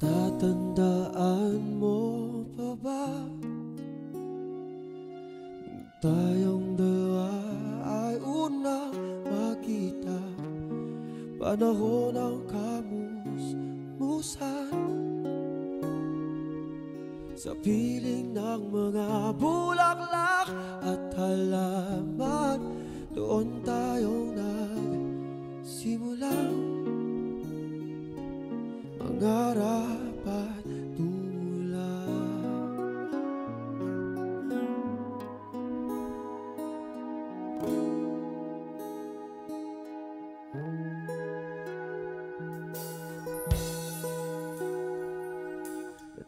Tatandaan mo pa ba tayong dalawa ay unang makita, panahon ng kamusmusan, sa piling ng mga bulaklak at halaman. Doon tayong nagsimulang mangarap at tumulong.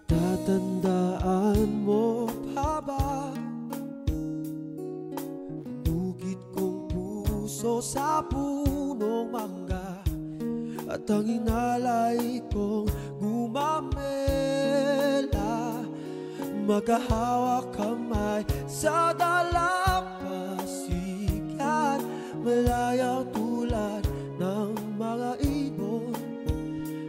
Natatandaan mo pa ba bukid kong puso sa punong mangga, at ang inalay kong gumamela, magkahawak kamay sa dalampasigan, malayang tulad ng mga ibon,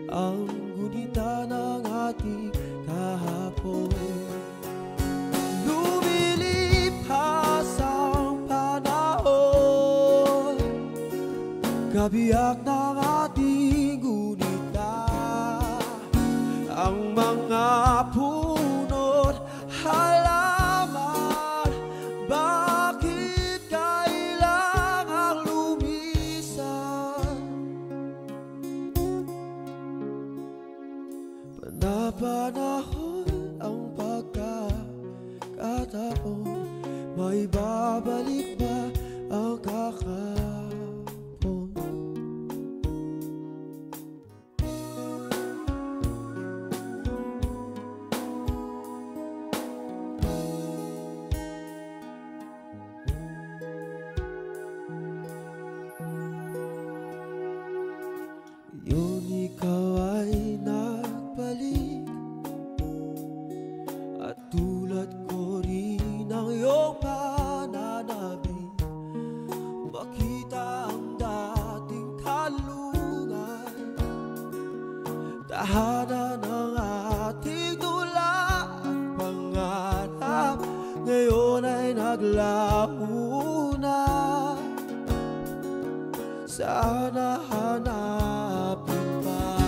ang gunita ng ating kahapon. Lumilipas ang panahon, kabiyak ng ating gunita, ang mga puno't halaman. Bakit kailangang lumisan? Panapanahon ang pagkakataon, may babalik ba ang kakapon? Yun ikaw ay nagbalik, at tulad ko rin ang iyong pananabik, makita ang dating kalungan, tahanan ng ating tula at pangarap, ngayon ay naglaho na. Sana hanapin pa.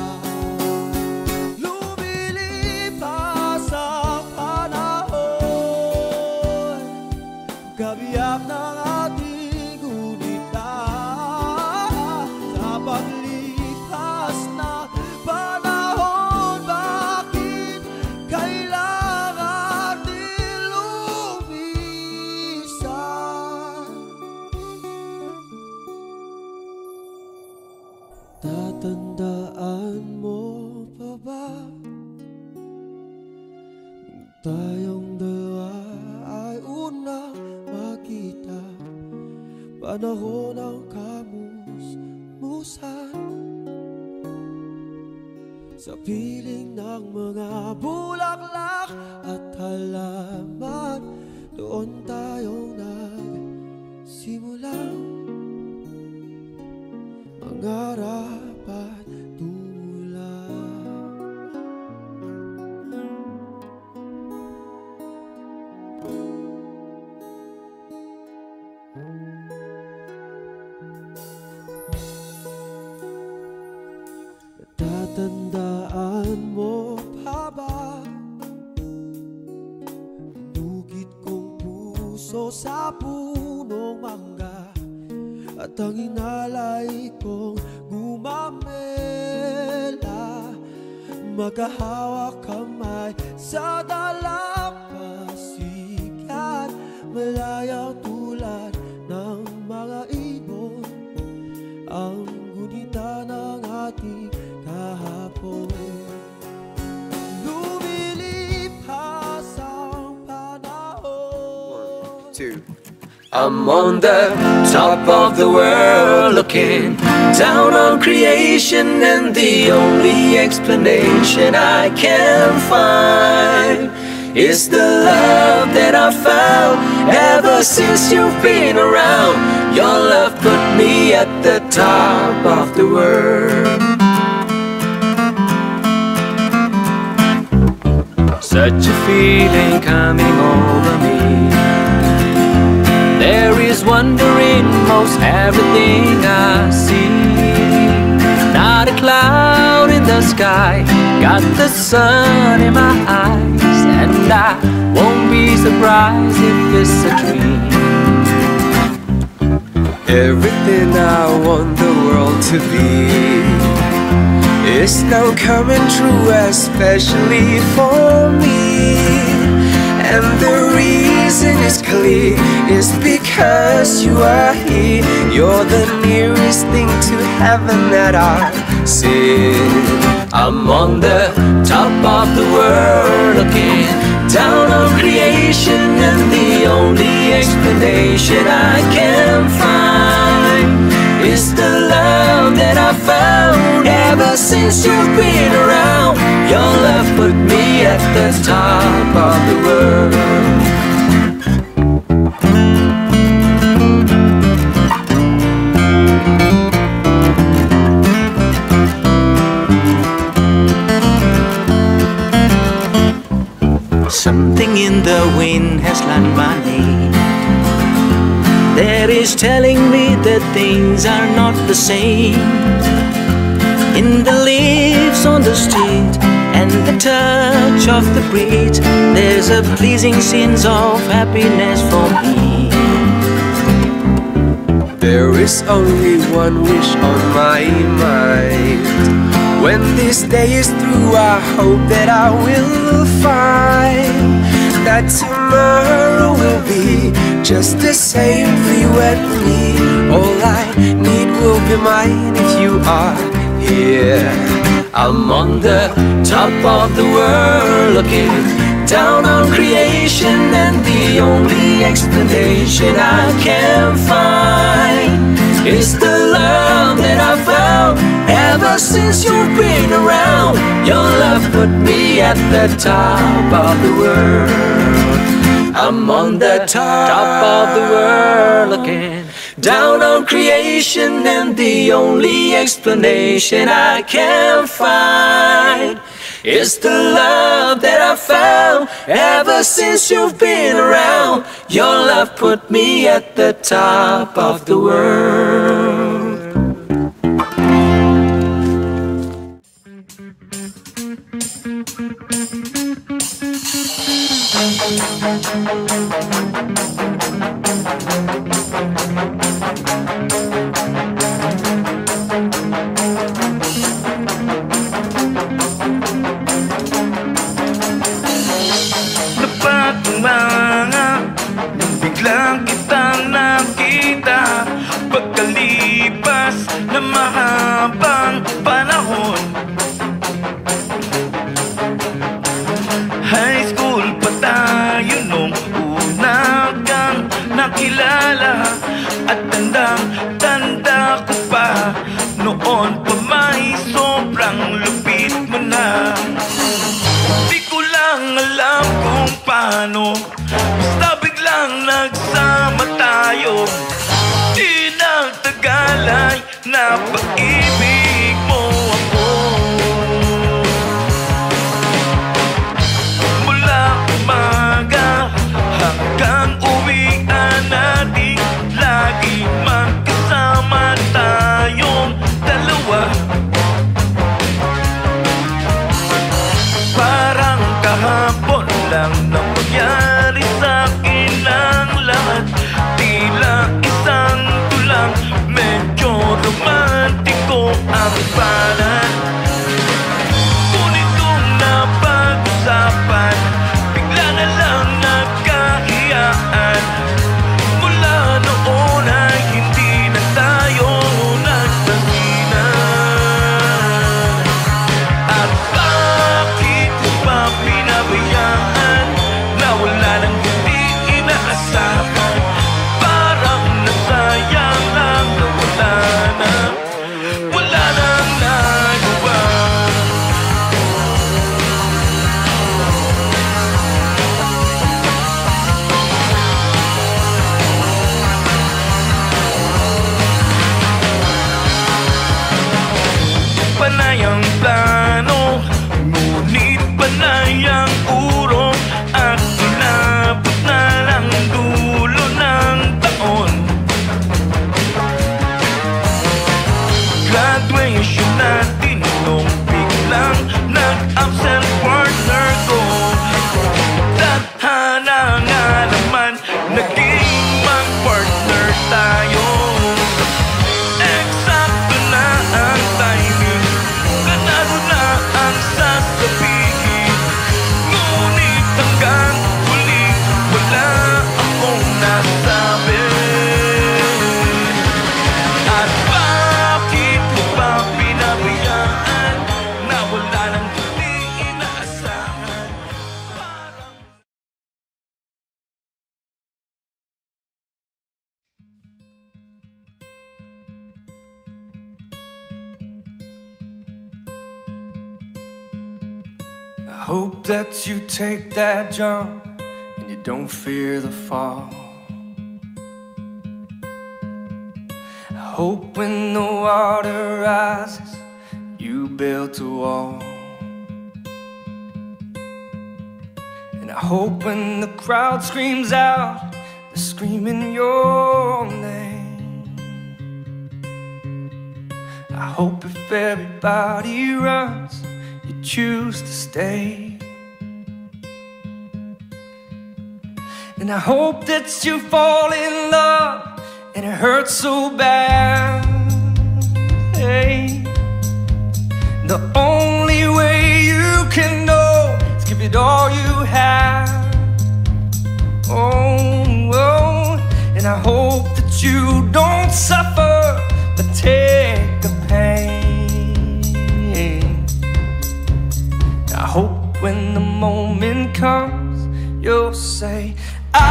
Lumilipas ang panahon, kabiyak ng ating gunita, sa paglipas na panahon. Bakit kailangan din lumisan? Tatandaan mo pa ba tayong dalawa ay unang makita, panahon ng kamusmusan, sa piling ng mga bulaklak at halaman. Doon tayong nagsimulang mangarap at tumulong. Natatandaan mo pa ba bukid kong puso sa punong mangga, at ang inalay kong gumamela, magkahawak kamay sa dalampasigan, malayang tulad ng mga ibon, ang gunita ng ating kahapon. Lumilipas ang panahon. 1, 2. I'm on the top of the world, looking down on creation, and the only explanation I can find is the love that I found ever since you've been around. Your love love put me at the top of the world. Such a feeling coming over me. There is wonder in most everything I see. Not a cloud in the sky, got the sun in my eyes, and I won't be surprised if it's a dream. Everything I want the world to be is now coming true, especially for me. And the reason is clear, it's because you are here. You're the nearest thing to heaven that I've seen. I'm on the top of the world looking down on creation, and the only explanation I can find is the love that I found ever since you've been around. Your love put me at the top of the world. Something in the wind has learned my name. That is telling me that things are not the same. In the leaves on the street and the touch of the breeze, there's a pleasing sense of happiness for me. There is only one wish on my mind. When this day is through, I hope that I will find that tomorrow will be just the same for you and me. All I need will be mine if you are here. I'm on the top of the world looking down on creation, and the only explanation I can find is the love that I found ever since you've been around. Your love put me at the top of the world. I'm on the top of the world looking down on creation, and the only explanation I can find is the love that I found ever since you've been around. Your love put me at the top of the world. Biglang kitang nakita pagkalipas ng mahabang panahon. High school pa tayo nung una kang nakilala, at tandang-tanda ko pa noon pa may sobrang lupit mo na. Di ko lang alam kung paano, basta biglang nagsama tayo. Di nagtagal ay napaibig mo ako. Mula umaga hanggang uwian natin, lagi magkasama tayong dalawa. Parang kahapon lang na mangyari sa'kin ang lahat. Tila isang tulang, medyo romantiko I hope that you take that jump and you don't fear the fall. I hope when the water rises, you built a wall. And I hope when the crowd screams out, they're screaming your name. I hope if everybody runs, you choose to stay. And I hope that you fall in love and it hurts so bad. Hey. The only way you can know is give it all you have. Oh, oh. And I hope that you don't suffer, but take the pain. I hope when the moment comes, you'll say, I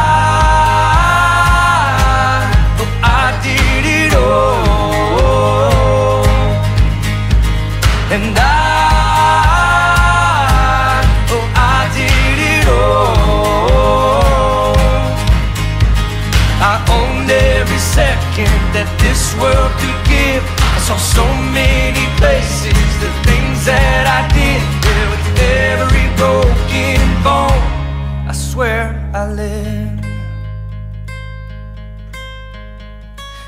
did it all. And I did it all. I owned every second that this world could give. I saw so many places, the things that I did. Yeah, with every broken bone, I swear I lived.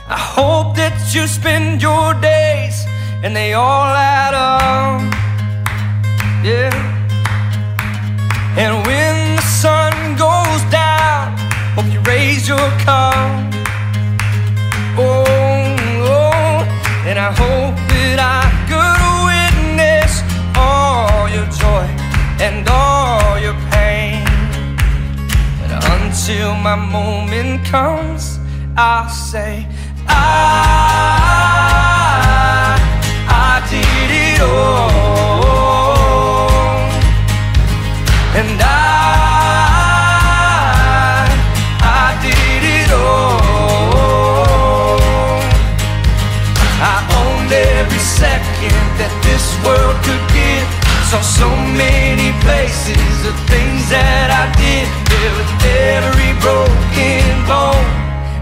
I hope that you spend your days and they all add up, yeah. And when the sun goes down, hope you raise your cup. Oh, oh. And I hope that I could witness all your joy and all your pain. But until my moment comes, I'll say, I did it all. And I did it all. I owned every second that this world could give. Saw so many places, the things that I did. Yeah, with every broken bone,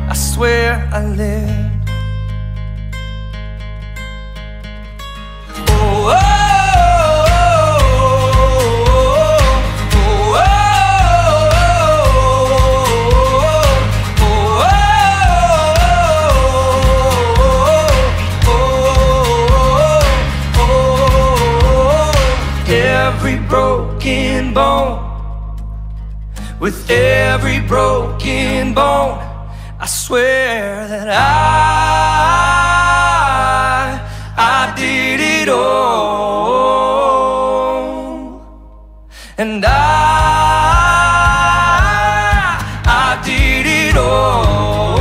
I swear I lived. Oh, oh, oh, oh, oh, every broken bone, with every broken bone, I swear that I did it all. And I did it all.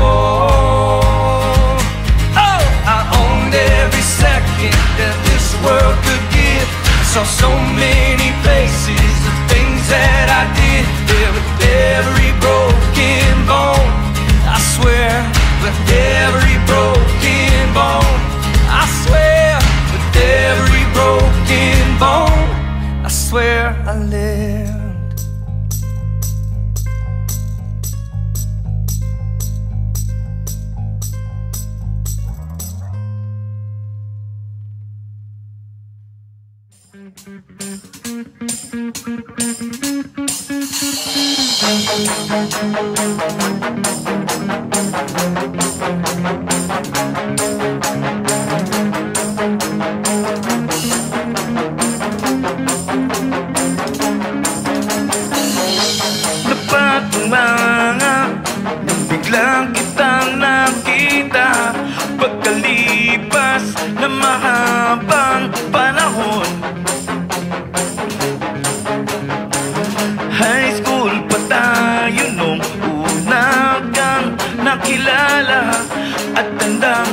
Oh, I owned every second that this world could give. I saw so many places, the things that I did. Yeah, with every broken bone, I swear, with every broken bone, I swear, with every broken bone, I swear I lived. Napatumangan nang biglang kitang nakita, pagkalipas ng mahabang panahon. High school pa tayo nung una kang nakilala, at tandang